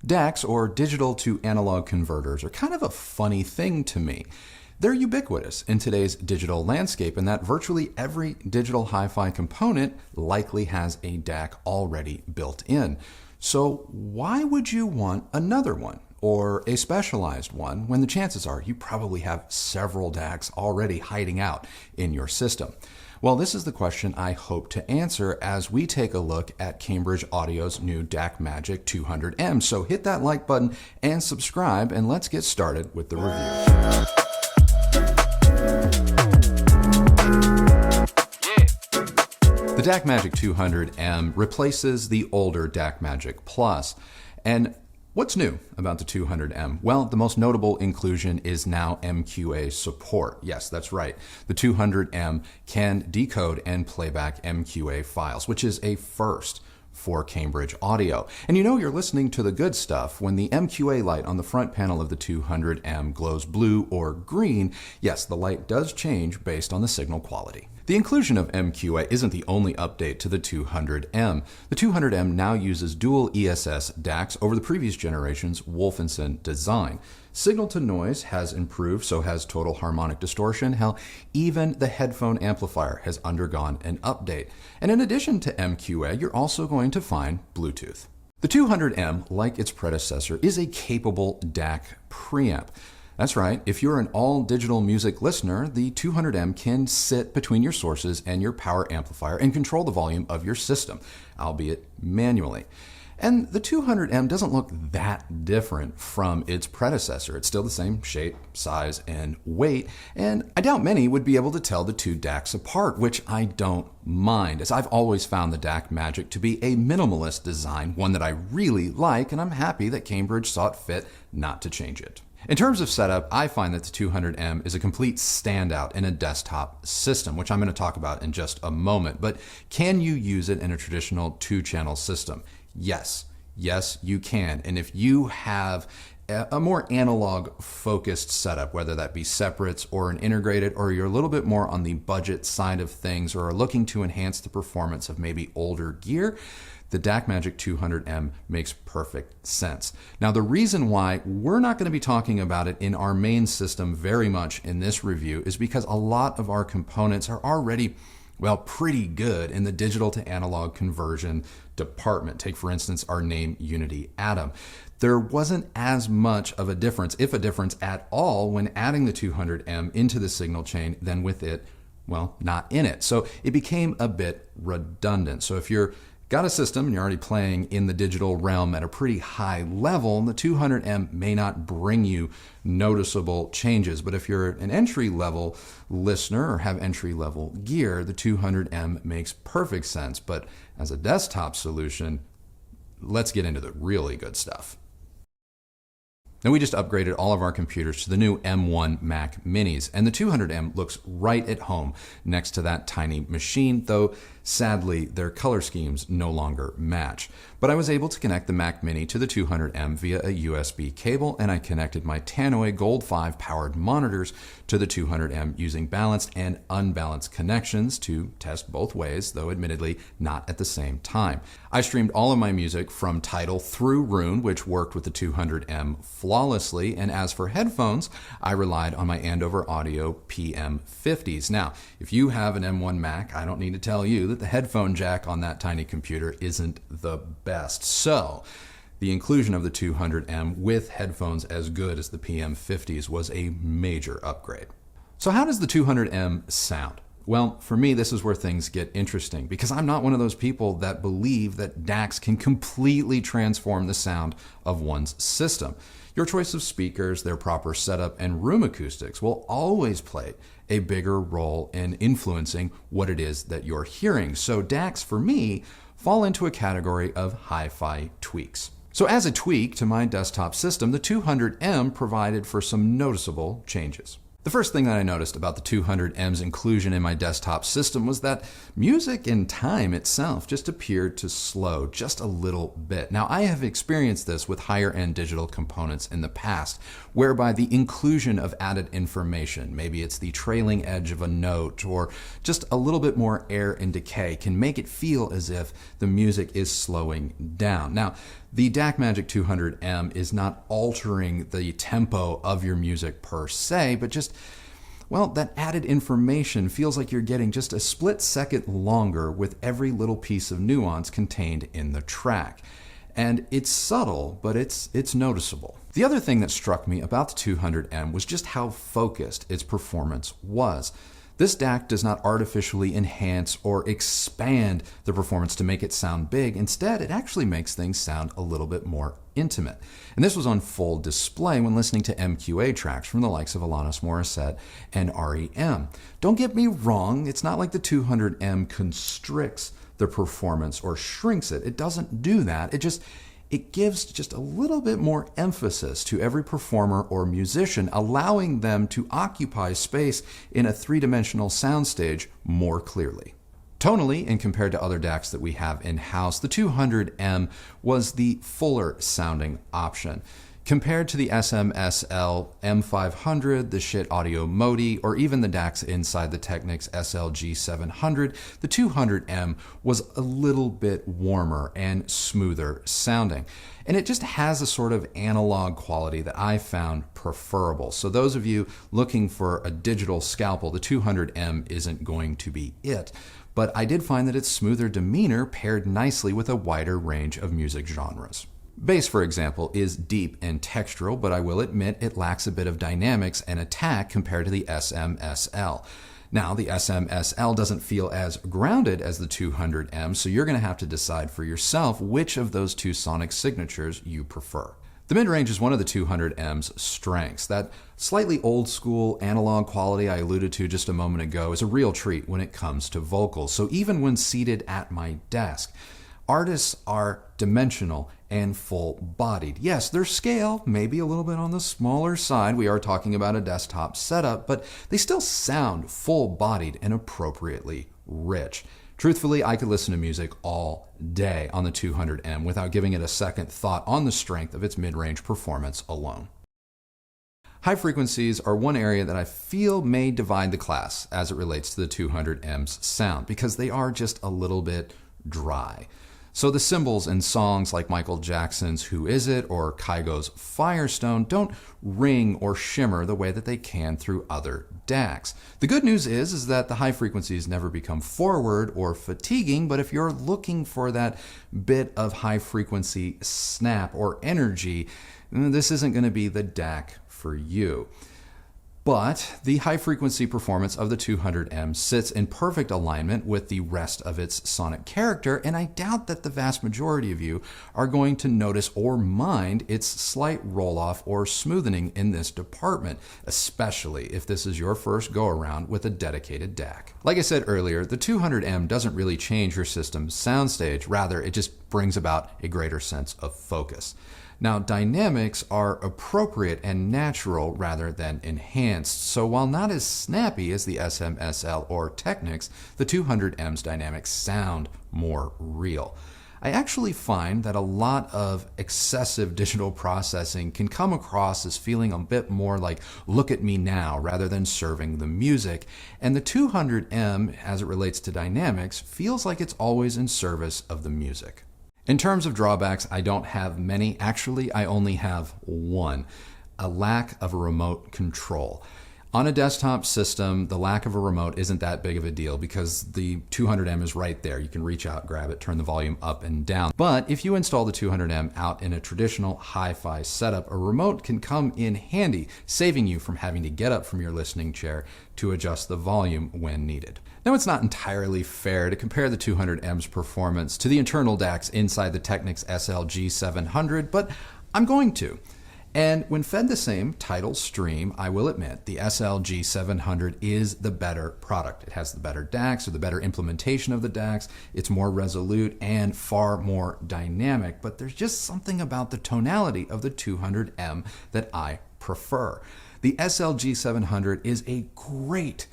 DACs, or digital to analog converters, are kind of a funny thing to me. They're ubiquitous in today's digital landscape in that virtually every digital hi-fi component likely has a DAC already built in. So why would you want another one or a specialized one when the chances are you probably have several DACs already hiding out in your system? Well, this is the question I hope to answer as we take a look at Cambridge Audio's new DacMagic 200M. So hit that like button and subscribe, and let's get started with the review. The DacMagic 200M replaces the older DacMagic Plus. And what's new about the 200M? Well, the most notable inclusion is now MQA support. Yes, that's right. The 200M can decode and playback MQA files, which is a first for Cambridge Audio. And you know you're listening to the good stuff when the MQA light on the front panel of the 200M glows blue or green. Yes, the light does change based on the signal quality. The inclusion of MQA isn't the only update to the 200M. The 200M now uses dual ESS DACs over the previous generation's Wolfenson design. Signal to noise has improved, so has total harmonic distortion. Hell, even the headphone amplifier has undergone an update. And in addition to MQA, you're also going to find Bluetooth. The 200M, like its predecessor, is a capable DAC preamp. That's right, if you're an all-digital music listener, the 200M can sit between your sources and your power amplifier and control the volume of your system, albeit manually. And the 200M doesn't look that different from its predecessor. It's still the same shape, size, and weight, and I doubt many would be able to tell the two DACs apart, which I don't mind, as I've always found the DacMagic to be a minimalist design, one that I really like, and I'm happy that Cambridge saw it fit not to change it. In terms of setup, I find that the 200M is a complete standout in a desktop system, which I'm going to talk about in just a moment. But can you use it in a traditional two-channel system? Yes. Yes, you can. And if you have a more analog-focused setup, whether that be separates or an integrated, or you're a little bit more on the budget side of things or are looking to enhance the performance of maybe older gear, the DacMagic 200M makes perfect sense. Now, the reason why we're not going to be talking about it in our main system very much in this review is because a lot of our components are already, well, pretty good in the digital to analog conversion department. Take, for instance, our name Unity Atom. There wasn't as much of a difference, if a difference at all, when adding the 200M into the signal chain than with it, well, not in it. So it became a bit redundant. So if you're got a system and you're already playing in the digital realm at a pretty high level, the 200M may not bring you noticeable changes. But if you're an entry-level listener or have entry-level gear, the 200M makes perfect sense. But as a desktop solution, let's get into the really good stuff. Now, we just upgraded all of our computers to the new M1 Mac Minis, and the 200M looks right at home next to that tiny machine, though sadly their color schemes no longer match. But I was able to connect the Mac Mini to the 200M via a USB cable, and I connected my Tannoy Gold 5 powered monitors to the 200M using balanced and unbalanced connections to test both ways, though admittedly not at the same time. I streamed all of my music from Tidal through Roon, which worked with the 200M flawlessly, and as for headphones, I relied on my Andover Audio PM50s. Now, if you have an M1 Mac, I don't need to tell you that the headphone jack on that tiny computer isn't the best. So the inclusion of the 200M with headphones as good as the PM50s was a major upgrade. So how does the 200M sound? Well, for me, this is where things get interesting, because I'm not one of those people that believe that DACs can completely transform the sound of one's system. Your choice of speakers, their proper setup, and room acoustics will always play a bigger role in influencing what it is that you're hearing. So DACs, for me, fall into a category of hi-fi tweaks. So as a tweak to my desktop system, the 200M provided for some noticeable changes. The first thing that I noticed about the 200M's inclusion in my desktop system was that music and time itself just appeared to slow just a little bit. Now, I have experienced this with higher end digital components in the past, whereby the inclusion of added information, maybe it's the trailing edge of a note or just a little bit more air and decay, can make it feel as if the music is slowing down. Now, The DacMagic 200M is not altering the tempo of your music per se, but just, well, that added information feels like you're getting just a split second longer with every little piece of nuance contained in the track. And it's subtle, but it's noticeable. The other thing that struck me about the 200M was just how focused its performance was. This DAC does not artificially enhance or expand the performance to make it sound big. Instead, it actually makes things sound a little bit more intimate. And this was on full display when listening to MQA tracks from the likes of Alanis Morissette and R.E.M. Don't get me wrong, it's not like the 200M constricts the performance or shrinks it. It doesn't do that. It gives just a little bit more emphasis to every performer or musician, allowing them to occupy space in a three-dimensional soundstage more clearly. Tonally, and compared to other DACs that we have in-house, the 200M was the fuller sounding option. Compared to the SM-SL M500, the Shit Audio Modi, or even the DACs inside the Technics SL-G700, the 200M was a little bit warmer and smoother sounding. And it just has a sort of analog quality that I found preferable. So those of you looking for a digital scalpel, the 200M isn't going to be it. But I did find that its smoother demeanor paired nicely with a wider range of music genres. Bass, for example, is deep and textural, but I will admit it lacks a bit of dynamics and attack compared to the SM-SL. Now, the SM-SL doesn't feel as grounded as the 200M, so you're going to have to decide for yourself which of those two sonic signatures you prefer. The mid-range is one of the 200M's strengths. That slightly old-school analog quality I alluded to just a moment ago is a real treat when it comes to vocals. So even when seated at my desk, artists are dimensional and full-bodied. Yes, their scale may be a little bit on the smaller side. We are talking about a desktop setup, but they still sound full-bodied and appropriately rich. Truthfully, I could listen to music all day on the 200M without giving it a second thought on the strength of its mid-range performance alone. High frequencies are one area that I feel may divide the class as it relates to the 200M's sound, because they are just a little bit dry. So the cymbals in songs like Michael Jackson's Who Is It or Kygo's Firestone don't ring or shimmer the way that they can through other DACs. The good news is that the high frequencies never become forward or fatiguing, but if you're looking for that bit of high frequency snap or energy, this isn't going to be the DAC for you. But the high-frequency performance of the 200M sits in perfect alignment with the rest of its sonic character, and I doubt that the vast majority of you are going to notice or mind its slight roll-off or smoothing in this department, especially if this is your first go-around with a dedicated DAC. Like I said earlier, the 200M doesn't really change your system's soundstage, rather it just brings about a greater sense of focus. Now, dynamics are appropriate and natural rather than enhanced, so while not as snappy as the SM-SL or Technics, the 200M's dynamics sound more real. I actually find that a lot of excessive digital processing can come across as feeling a bit more like look at me now rather than serving the music, and the 200M, as it relates to dynamics, feels like it's always in service of the music. In terms of drawbacks, I don't have many. Actually, I only have one: a lack of a remote control. On a desktop system, the lack of a remote isn't that big of a deal because the 200M is right there. You can reach out, grab it, turn the volume up and down. But if you install the 200M out in a traditional hi-fi setup, a remote can come in handy, saving you from having to get up from your listening chair to adjust the volume when needed. Now, it's not entirely fair to compare the 200M's performance to the internal DACs inside the Technics SL-G700, but I'm going to. And when fed the same title stream, I will admit the SL-G700 is the better product. It has the better DACs, or the better implementation of the DACs. It's more resolute and far more dynamic, but there's just something about the tonality of the 200M that I prefer. The SL-G700 is a great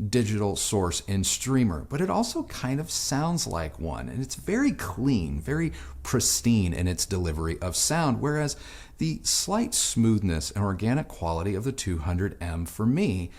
digital source and streamer, but it also kind of sounds like one, and it's very clean, very pristine in its delivery of sound, whereas the slight smoothness and organic quality of the 200M for me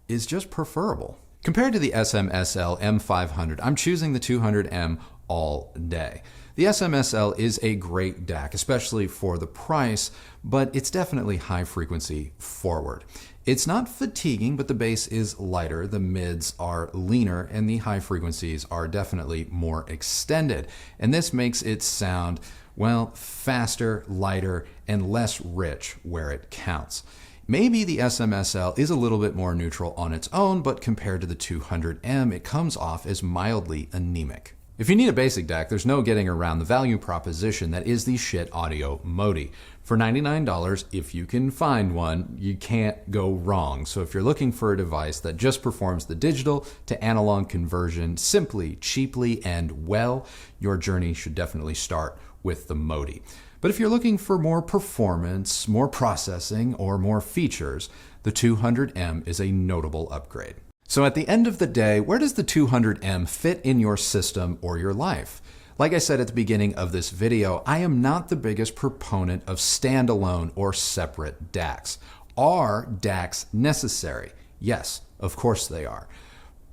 is just preferable. Compared to the SM-SL M500, I'm choosing the 200M all day. The The SMSL is a great DAC, especially for the price, but it's definitely high frequency forward. It's not fatiguing, but the bass is lighter, the mids are leaner, and the high frequencies are definitely more extended. And this makes it sound, well, faster, lighter, and less rich where it counts. Maybe the SMSL is a little bit more neutral on its own, but compared to the 200M, it comes off as mildly anemic. If you need a basic DAC, there's no getting around the value proposition that is the shit audio Modi. For $99, if you can find one, you can't go wrong. So if you're looking for a device that just performs the digital to analog conversion simply, cheaply, and well, your journey should definitely start with the Modi. But if you're looking for more performance, more processing, or more features, the 200M is a notable upgrade. So at the end of the day, where does the 200M fit in your system or your life? Like I said at the beginning of this video, I am not the biggest proponent of standalone or separate DACs. Are DACs necessary? Yes, of course they are.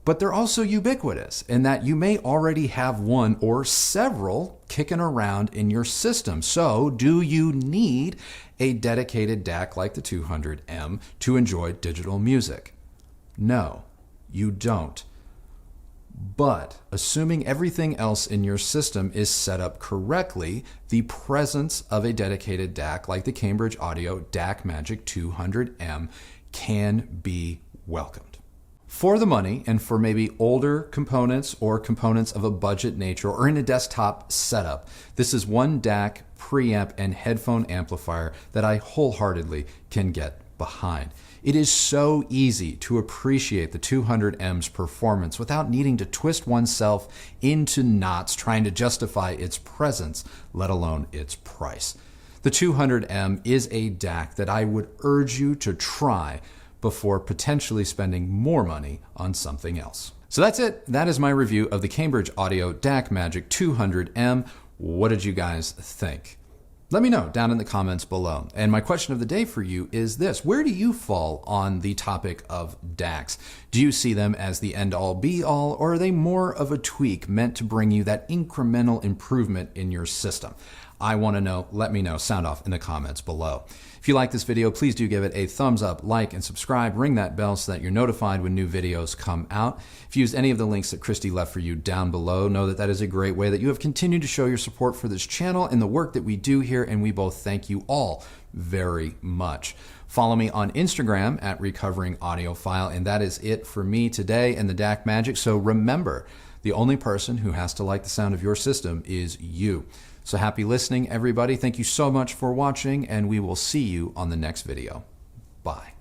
But they're also ubiquitous in that you may already have one or several kicking around in your system. So do you need a dedicated DAC like the 200M to enjoy digital music? No, you don't. But assuming everything else in your system is set up correctly, the presence of a dedicated DAC like the Cambridge Audio DacMagic 200M can be welcomed. For the money, and for maybe older components or components of a budget nature or in a desktop setup, this is one DAC, preamp, and headphone amplifier that I wholeheartedly can get behind. It is so easy to appreciate the 200M's performance without needing to twist oneself into knots trying to justify its presence, let alone its price. The 200M is a DAC that I would urge you to try before potentially spending more money on something else. So that's it. That is my review of the Cambridge Audio DacMagic 200M. What did you guys think? Let me know down in the comments below. And my question of the day for you is this: where do you fall on the topic of DACs? Do you see them as the end-all be-all, or are they more of a tweak meant to bring you that incremental improvement in your system? I want to know. Let me know. Sound off in the comments below. If you like this video, please do give it a thumbs up, like, and subscribe. Ring that bell so that you're notified when new videos come out. If you used any of the links that Christy left for you down below, know that that is a great way that you have continued to show your support for this channel and the work that we do here, and we both thank you all very much. Follow me on Instagram at Recovering Audiophile, and that is it for me today and the DacMagic. So remember, the only person who has to like the sound of your system is you. So happy listening, everybody. Thank you so much for watching, and we will see you on the next video. Bye.